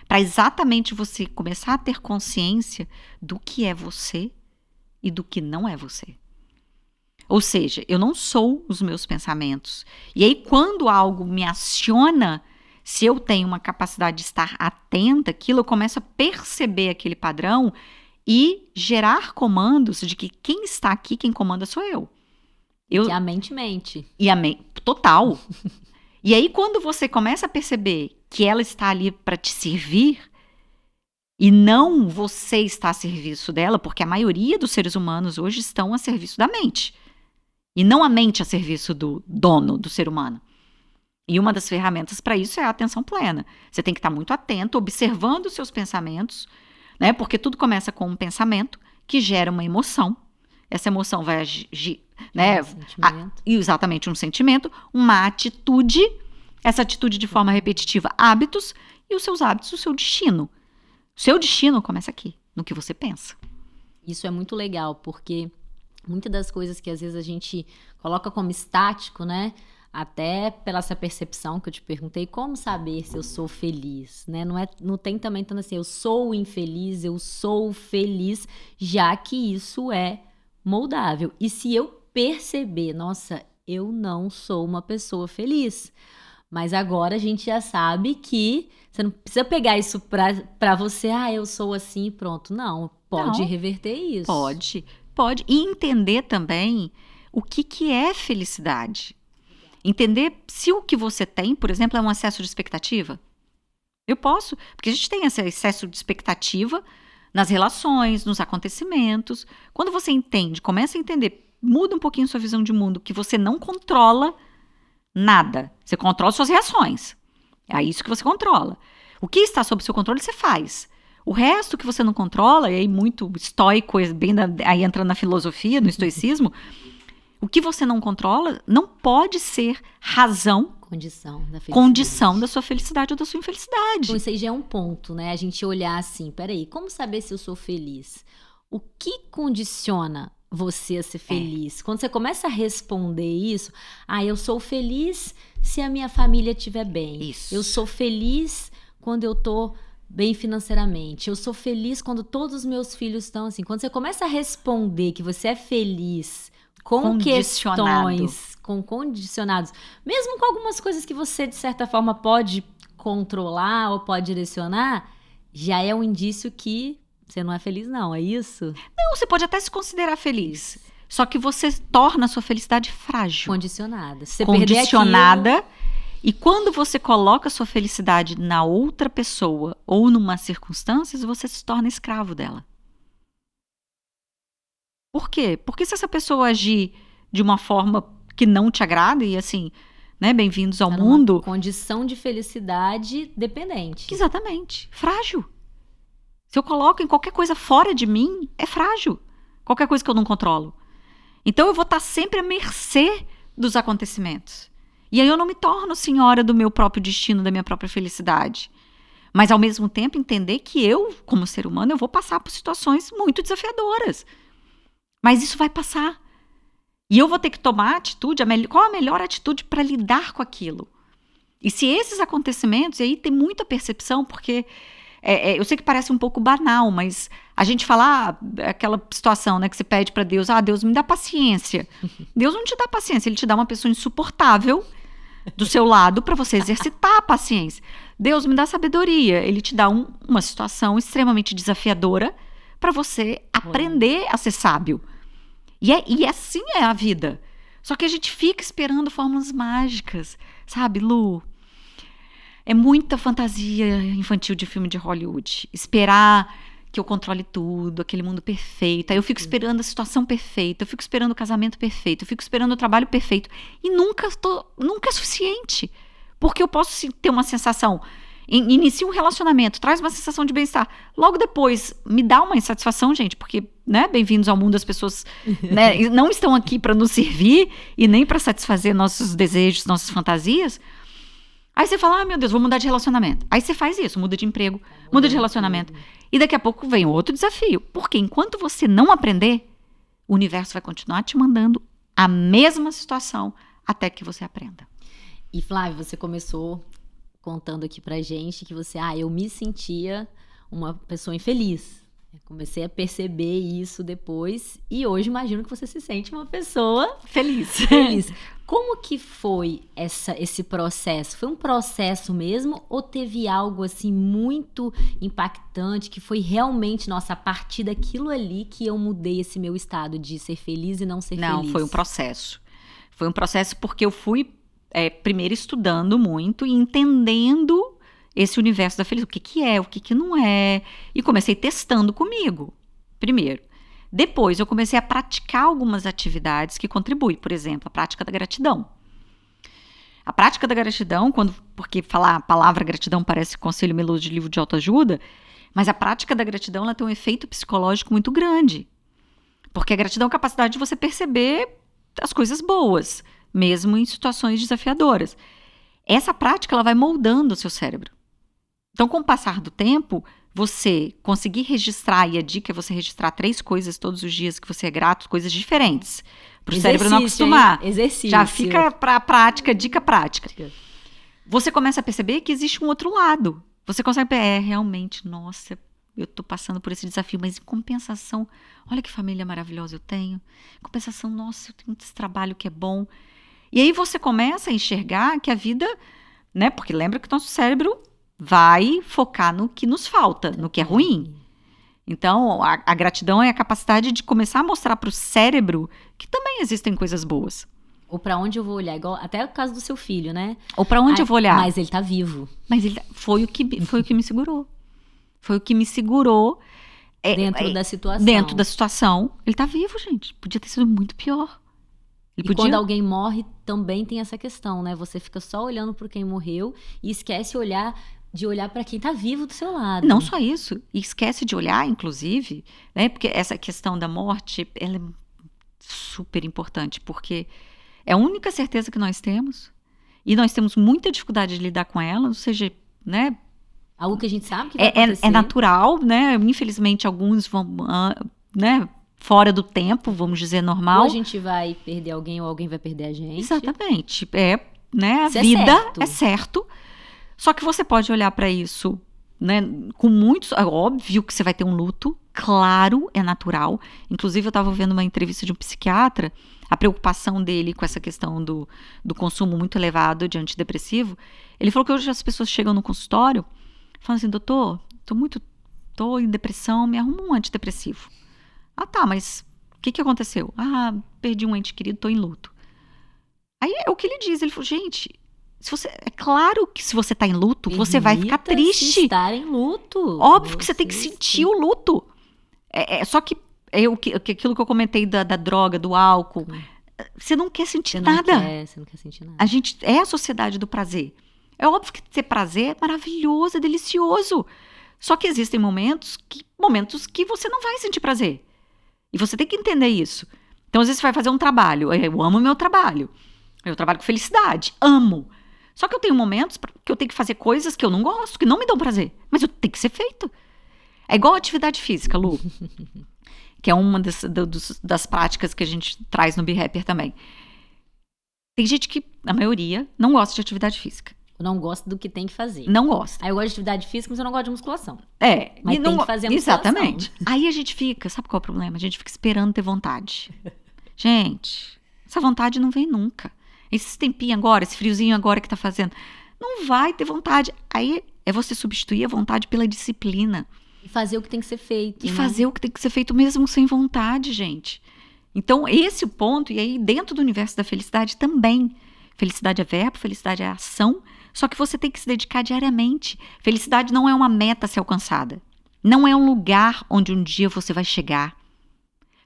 para exatamente você começar a ter consciência do que é você e do que não é você. Ou seja, eu não sou os meus pensamentos. E aí, quando algo me aciona, se eu tenho uma capacidade de estar atenta àquilo, eu começo a perceber aquele padrão e gerar comandos de que quem está aqui, quem comanda sou eu. Que a mente mente. E a mente, total. E aí, quando você começa a perceber que ela está ali para te servir, e não você está a serviço dela, porque a maioria dos seres humanos hoje estão a serviço da mente. E não a mente a serviço do dono, do ser humano. E uma das ferramentas para isso é a atenção plena. Você tem que estar muito atento, observando os seus pensamentos, né? Porque tudo começa com um pensamento que gera uma emoção. Essa emoção vai agir, né? Exatamente, um sentimento, uma atitude, essa atitude de forma repetitiva, hábitos, e os seus hábitos, o seu destino. O seu destino começa aqui, no que você pensa. Isso é muito legal, porque muitas das coisas que às vezes a gente coloca como estático, né? Até pela essa percepção que eu te perguntei, como saber se eu sou feliz, né? Não tem também tanto assim, eu sou infeliz, eu sou feliz, já que isso é moldável. E se eu perceber, nossa, eu não sou uma pessoa feliz, mas agora a gente já sabe que você não precisa pegar isso pra você, eu sou assim e pronto. Não, pode reverter isso. Pode. E entender também o que é felicidade. Entender se o que você tem, por exemplo, é um excesso de expectativa. Eu posso, porque a gente tem esse excesso de expectativa nas relações, nos acontecimentos. Quando você entende, começa a entender, muda um pouquinho sua visão de mundo, que você não controla nada. Você controla suas reações. É isso que você controla. O que está sob seu controle, você faz. O resto que você não controla, e aí muito estoico, aí entra na filosofia, no estoicismo, o que você não controla não pode ser razão, condição da sua felicidade ou da sua infelicidade. Então, isso aí já é um ponto, né? A gente olhar assim, peraí, como saber se eu sou feliz? O que condiciona você a ser feliz? Quando você começa a responder isso, eu sou feliz se a minha família estiver bem. Isso. Eu sou feliz quando eu tô bem financeiramente. Eu sou feliz quando todos os meus filhos estão assim. Quando você começa a responder que você é feliz com condicionado. questões, com condicionados, mesmo com algumas coisas que você, de certa forma, pode controlar ou pode direcionar, já é um indício que você não é feliz, não, é isso? Não, você pode até se considerar feliz. Só que você torna a sua felicidade frágil. Condicionada. Se você Condicionada. perder aquilo, E quando você coloca a sua felicidade na outra pessoa ou numa circunstância, você se torna escravo dela. Por quê? Porque se essa pessoa agir de uma forma que não te agrada, e assim, né, bem-vindos ao tá numa mundo. condição de felicidade dependente. Exatamente, frágil. Se eu coloco em qualquer coisa fora de mim, é frágil. Qualquer coisa que eu não controlo. Então eu vou estar sempre à mercê dos acontecimentos. E aí eu não me torno senhora do meu próprio destino, da minha própria felicidade. Mas ao mesmo tempo entender que eu, como ser humano, eu vou passar por situações muito desafiadoras. Mas isso vai passar. E eu vou ter que tomar atitude, qual a melhor atitude para lidar com aquilo? E se esses acontecimentos, e aí tem muita percepção, porque eu sei que parece um pouco banal, mas a gente fala aquela situação, né, que você pede para Deus, Deus me dá paciência. Deus não te dá paciência, Ele te dá uma pessoa insuportável do seu lado para você exercitar a paciência. Deus me dá sabedoria, Ele te dá uma situação extremamente desafiadora para você aprender a ser sábio. E assim é a vida. Só que a gente fica esperando fórmulas mágicas, sabe, Lu? É muita fantasia infantil de filme de Hollywood. Esperar que eu controle tudo, aquele mundo perfeito. Aí eu fico esperando a situação perfeita, eu fico esperando o casamento perfeito, eu fico esperando o trabalho perfeito. E nunca é suficiente. Porque eu posso ter uma sensação, inicia um relacionamento, traz uma sensação de bem-estar. Logo depois, me dá uma insatisfação, gente, porque, né, bem-vindos ao mundo, as pessoas, né, não estão aqui para nos servir e nem para satisfazer nossos desejos, nossas fantasias. Aí você fala, meu Deus, vou mudar de relacionamento. Aí você faz isso, muda de emprego, muda de relacionamento. E daqui a pouco vem outro desafio. Porque enquanto você não aprender, o universo vai continuar te mandando a mesma situação até que você aprenda. E Flávia, você começou contando aqui pra gente que você, eu me sentia uma pessoa infeliz. Eu comecei a perceber isso depois e hoje imagino que você se sente uma pessoa feliz. Como que foi esse processo? Foi um processo mesmo ou teve algo assim muito impactante que foi realmente, nossa, a partir daquilo ali que eu mudei esse meu estado de ser feliz e não ser feliz? Não, foi um processo. Foi um processo porque eu fui primeiro estudando muito e entendendo esse universo da felicidade, o que é, o que não é, e comecei testando comigo, primeiro. Depois eu comecei a praticar algumas atividades que contribuem, por exemplo, a prática da gratidão. A prática da gratidão, porque falar a palavra gratidão parece conselho meloso de livro de autoajuda, mas a prática da gratidão ela tem um efeito psicológico muito grande, porque a gratidão é a capacidade de você perceber as coisas boas, mesmo em situações desafiadoras. Essa prática ela vai moldando o seu cérebro. Então, com o passar do tempo, você conseguir registrar, e a dica é você registrar 3 coisas todos os dias que você é grato, coisas diferentes, para o cérebro não acostumar. Exercício. Já fica para a prática, dica prática. Você começa a perceber que existe um outro lado. Você consegue realmente, nossa, eu estou passando por esse desafio, mas em compensação, olha que família maravilhosa eu tenho. Em compensação, nossa, eu tenho esse trabalho que é bom. E aí você começa a enxergar que a vida, né? Porque lembra que o nosso cérebro vai focar no que nos falta, no que é ruim. Então, a gratidão é a capacidade de começar a mostrar para o cérebro que também existem coisas boas. Ou para onde eu vou olhar, igual até o caso do seu filho, né? Ou para onde eu vou olhar. Mas ele tá vivo. Mas foi o que me segurou. Foi o que me segurou. Dentro da situação. Dentro da situação. Ele tá vivo, gente. Podia ter sido muito pior. Quando alguém morre, também tem essa questão, né? Você fica só olhando por quem morreu e esquece de olhar para quem tá vivo do seu lado. Não só isso. E esquece de olhar, inclusive, né? Porque essa questão da morte, ela é super importante, porque é a única certeza que nós temos. E nós temos muita dificuldade de lidar com ela, ou seja, né? Algo que a gente sabe que vai acontecer. É natural, né? Infelizmente, alguns vão, né? Fora do tempo, vamos dizer, normal. Ou a gente vai perder alguém ou alguém vai perder a gente. Exatamente. Né? A Isso vida é certo. Só que você pode olhar para isso, né? Com muitos... É óbvio que você vai ter um luto. claro, é natural. Inclusive, eu estava vendo uma entrevista de um psiquiatra, a preocupação dele com essa questão do consumo muito elevado de antidepressivo. Ele falou que hoje as pessoas chegam no consultório e falam assim, doutor, tô em depressão, me arruma um antidepressivo. Ah, tá, mas o que aconteceu? Ah, perdi um ente querido, tô em luto. Aí é o que ele diz, ele falou, gente, é claro que se você tá em luto, você vai ficar triste. Estar em luto. Óbvio que você tem que sentir o luto. Só que aquilo que eu comentei da droga, do álcool, você não quer sentir nada. Você não quer sentir nada. A gente é a sociedade do prazer. É óbvio que ter prazer é maravilhoso, é delicioso. Só que existem momentos que você não vai sentir prazer. E você tem que entender isso. Então, às vezes, você vai fazer um trabalho. Eu amo o meu trabalho. Eu trabalho com felicidade. Amo. Só que eu tenho momentos que eu tenho que fazer coisas que eu não gosto, que não me dão prazer. Mas eu tenho que ser feito. É igual a atividade física, Lu. Que é uma das práticas que a gente traz no Be Happier também. Tem gente que, a maioria, não gosta de atividade física. Eu não gosto do que tem que fazer. Não gosta. Aí eu gosto de atividade física, mas eu não gosto de musculação. Mas tem que fazer a musculação. Exatamente. Aí a gente fica, sabe qual é o problema? A gente fica esperando ter vontade. Gente, essa vontade não vem nunca. Esse tempinho agora, esse friozinho agora que tá fazendo, não vai ter vontade. Aí é você substituir a vontade pela disciplina. E fazer o que tem que ser feito. E fazer o que tem que ser feito mesmo sem vontade, gente. Então, esse é o ponto. E aí, dentro do universo da felicidade também. Felicidade é verbo, felicidade é ação. Só que você tem que se dedicar diariamente. Felicidade não é uma meta a ser alcançada. Não é um lugar onde um dia você vai chegar.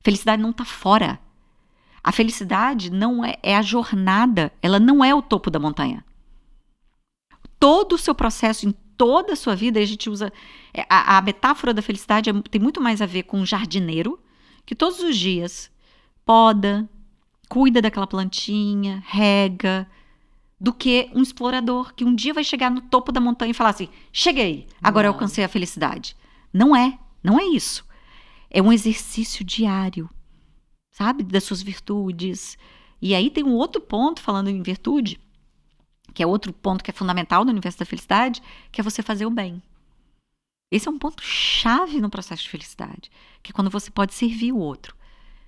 Felicidade não está fora. A felicidade não é a jornada. Ela não é o topo da montanha. Todo o seu processo, em toda a sua vida, a gente usa... A metáfora da felicidade tem muito mais a ver com um jardineiro que todos os dias poda, cuida daquela plantinha, rega, do que um explorador que um dia vai chegar no topo da montanha e falar assim, cheguei, agora eu alcancei a felicidade. Não é isso. É um exercício diário, sabe, das suas virtudes. E aí tem um outro ponto, falando em virtude, que é outro ponto que é fundamental no universo da felicidade, que é você fazer o bem. Esse é um ponto chave no processo de felicidade, que é quando você pode servir o outro,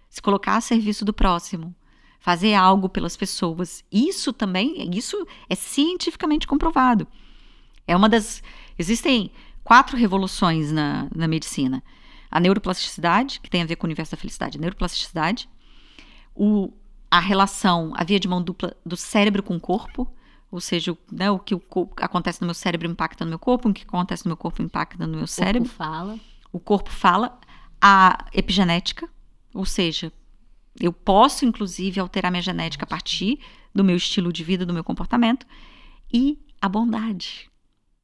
se colocar a serviço do próximo, fazer algo pelas pessoas. Isso é cientificamente comprovado. Existem 4 revoluções na medicina. A neuroplasticidade, que tem a ver com o universo da felicidade. A neuroplasticidade, a via de mão dupla do cérebro com o corpo, ou seja, o que acontece no meu cérebro impacta no meu corpo, o que acontece no meu corpo impacta no meu cérebro. O corpo fala. A epigenética, ou seja, eu posso, inclusive, alterar minha genética a partir do meu estilo de vida, do meu comportamento. E a bondade.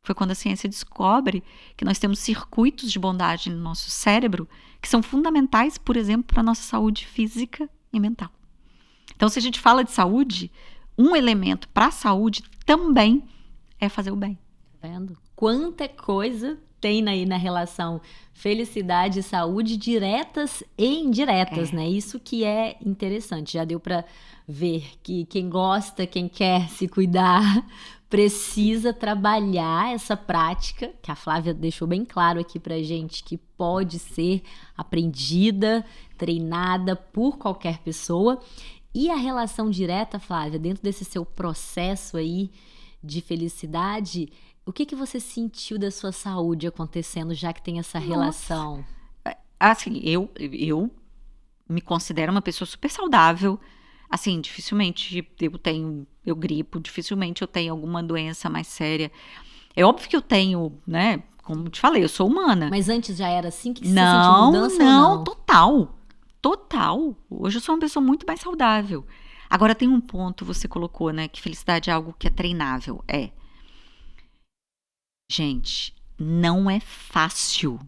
Foi quando a ciência descobre que nós temos circuitos de bondade no nosso cérebro que são fundamentais, por exemplo, para a nossa saúde física e mental. Então, se a gente fala de saúde, um elemento para a saúde também é fazer o bem. Tá vendo? Quanta coisa tem aí na relação felicidade e saúde, diretas e indiretas, né? Isso que é interessante. Já deu para ver que quem gosta, quem quer se cuidar, precisa trabalhar essa prática, que a Flávia deixou bem claro aqui pra gente, que pode ser aprendida, treinada por qualquer pessoa. E a relação direta, Flávia, dentro desse seu processo aí de felicidade, o que você sentiu da sua saúde acontecendo, já que tem essa relação? Assim, eu me considero uma pessoa super saudável. Assim, dificilmente eu gripo, dificilmente eu tenho alguma doença mais séria. É óbvio que eu tenho, né? Como te falei, eu sou humana. Mas antes já era assim? Que você sentiu mudança ou não? Total. Hoje eu sou uma pessoa muito mais saudável. Agora tem um ponto, você colocou, né? Que felicidade é algo que é treinável. Gente, não é fácil.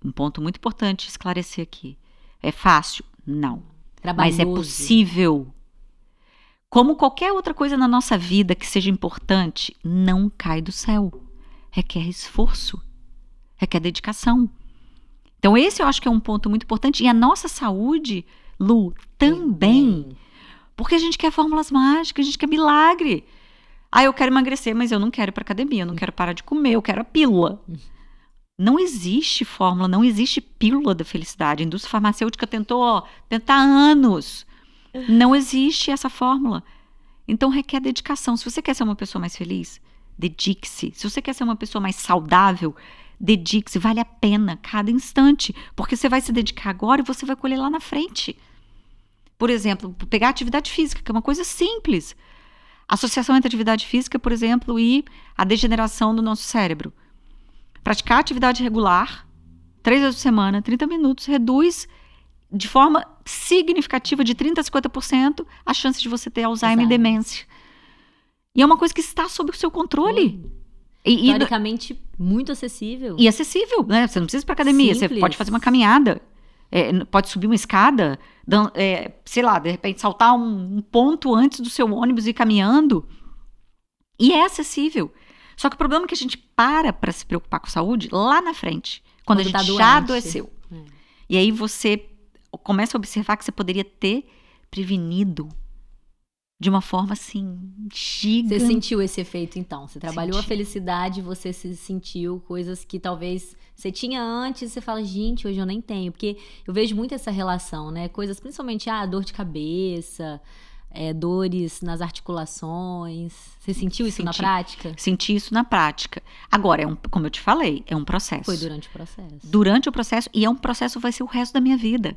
Um ponto muito importante esclarecer aqui. É fácil? Não. Trabalhoso. Mas é possível. Como qualquer outra coisa na nossa vida que seja importante, não cai do céu. Requer esforço. Requer dedicação. Então, esse eu acho que é um ponto muito importante. E a nossa saúde, Lu, também. Porque a gente quer fórmulas mágicas, a gente quer milagre. Eu quero emagrecer, mas eu não quero ir para academia, eu não quero parar de comer, eu quero a pílula. Não existe fórmula, não existe pílula da felicidade. A indústria farmacêutica tentou há anos. Não existe essa fórmula. Então requer dedicação. Se você quer ser uma pessoa mais feliz, dedique-se. Se você quer ser uma pessoa mais saudável, dedique-se. Vale a pena cada instante, porque você vai se dedicar agora e você vai colher lá na frente. Por exemplo, pegar atividade física, que é uma coisa simples. Associação entre atividade física, por exemplo, e a degeneração do nosso cérebro. Praticar atividade regular, 3 vezes por semana, 30 minutos, reduz de forma significativa, de 30% a 50%, a chance de você ter Alzheimer e demência. E é uma coisa que está sob o seu controle. Teoricamente, muito acessível. E acessível, né? Você não precisa ir para academia, simples. Você pode fazer uma caminhada, pode subir uma escada, sei lá, de repente saltar um ponto antes do seu ônibus e ir caminhando. E é acessível. Só que o problema é que a gente para se preocupar com saúde lá na frente, quando a gente já adoeceu. E aí você começa a observar que você poderia ter prevenido de uma forma assim, gigante. Você sentiu esse efeito então? Você trabalhou a felicidade, você se sentiu coisas que talvez você tinha antes, você fala, gente, hoje eu nem tenho. Porque eu vejo muito essa relação, né? Coisas, principalmente, dor de cabeça, dores nas articulações. Você sentiu isso na prática? Senti isso na prática. Agora, como eu te falei, é um processo. Foi durante o processo. Durante o processo, e é um processo que vai ser o resto da minha vida.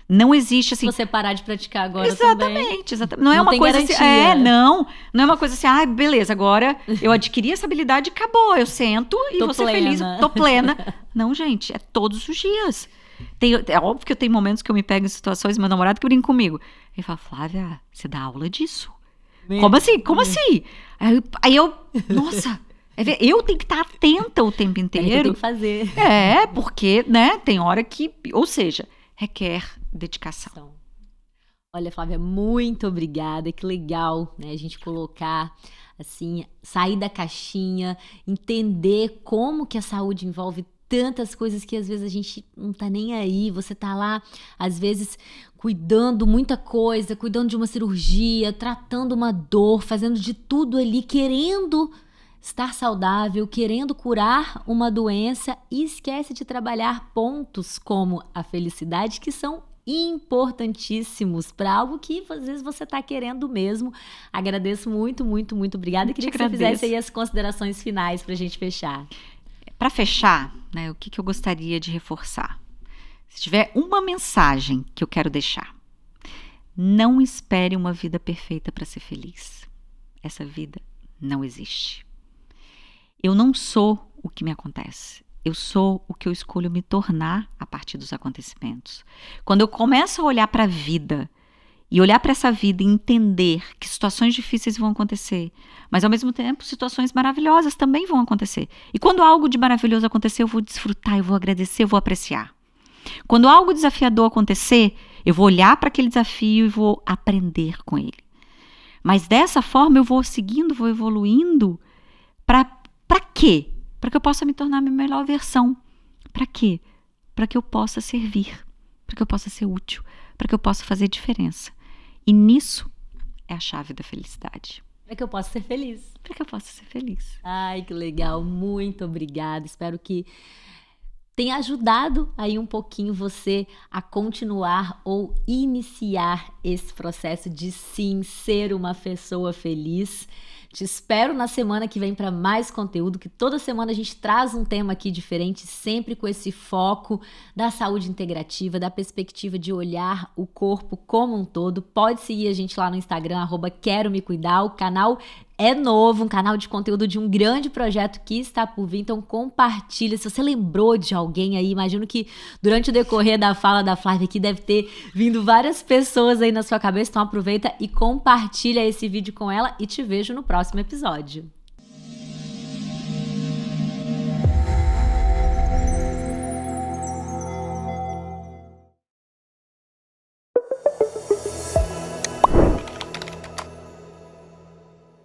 Não existe assim... Se você parar de praticar agora exatamente. Não é uma coisa garantia. assim... Não é uma coisa assim, beleza, agora eu adquiri essa habilidade e acabou. Eu sento e vou ser feliz, tô plena. Não, gente, é todos os dias. É óbvio que eu tenho momentos que eu me pego em situações, meu namorado que brinca comigo. Ele fala, Flávia, você dá aula disso? Como assim? Como assim? Aí eu, nossa... Eu tenho que estar atenta o tempo inteiro. Eu tenho que fazer. Porque, né, tem hora que... Ou seja, requer dedicação. Olha, Flávia, muito obrigada. Que legal, né, a gente colocar, assim, sair da caixinha, entender como que a saúde envolve tantas coisas que às vezes a gente não tá nem aí. Você tá lá, às vezes, cuidando muita coisa, cuidando de uma cirurgia, tratando uma dor, fazendo de tudo ali, querendo estar saudável, querendo curar uma doença e esquece de trabalhar pontos como a felicidade, que são importantíssimos para algo que às vezes você está querendo mesmo. Agradeço muito, muito, muito obrigada. Queria que você fizesse aí as considerações finais para a gente fechar. Para fechar, né, o que eu gostaria de reforçar? Se tiver uma mensagem que eu quero deixar, não espere uma vida perfeita para ser feliz. Essa vida não existe. Eu não sou o que me acontece. Eu sou o que eu escolho me tornar a partir dos acontecimentos. Quando eu começo a olhar para a vida e olhar para essa vida e entender que situações difíceis vão acontecer, mas ao mesmo tempo situações maravilhosas também vão acontecer. E quando algo de maravilhoso acontecer, eu vou desfrutar, eu vou agradecer, eu vou apreciar. Quando algo desafiador acontecer, eu vou olhar para aquele desafio e vou aprender com ele. Mas dessa forma eu vou seguindo, vou evoluindo. Para quê? Para que eu possa me tornar a minha melhor versão. Para quê? Para que eu possa servir, para que eu possa ser útil, para que eu possa fazer diferença. E nisso é a chave da felicidade. Para que eu possa ser feliz. Para que eu possa ser feliz. Ai, que legal. Muito obrigada. Espero que tenha ajudado aí um pouquinho você a continuar ou iniciar esse processo de sim ser uma pessoa feliz. Te espero na semana que vem para mais conteúdo, que toda semana a gente traz um tema aqui diferente, sempre com esse foco da saúde integrativa, da perspectiva de olhar o corpo como um todo. Pode seguir a gente lá no Instagram, @quero-me-cuidar. O canal é novo, um canal de conteúdo de um grande projeto que está por vir, então compartilha. Se você lembrou de alguém aí, imagino que durante o decorrer da fala da Flávia aqui deve ter vindo várias pessoas aí na sua cabeça, então aproveita e compartilha esse vídeo com ela e te vejo no próximo episódio.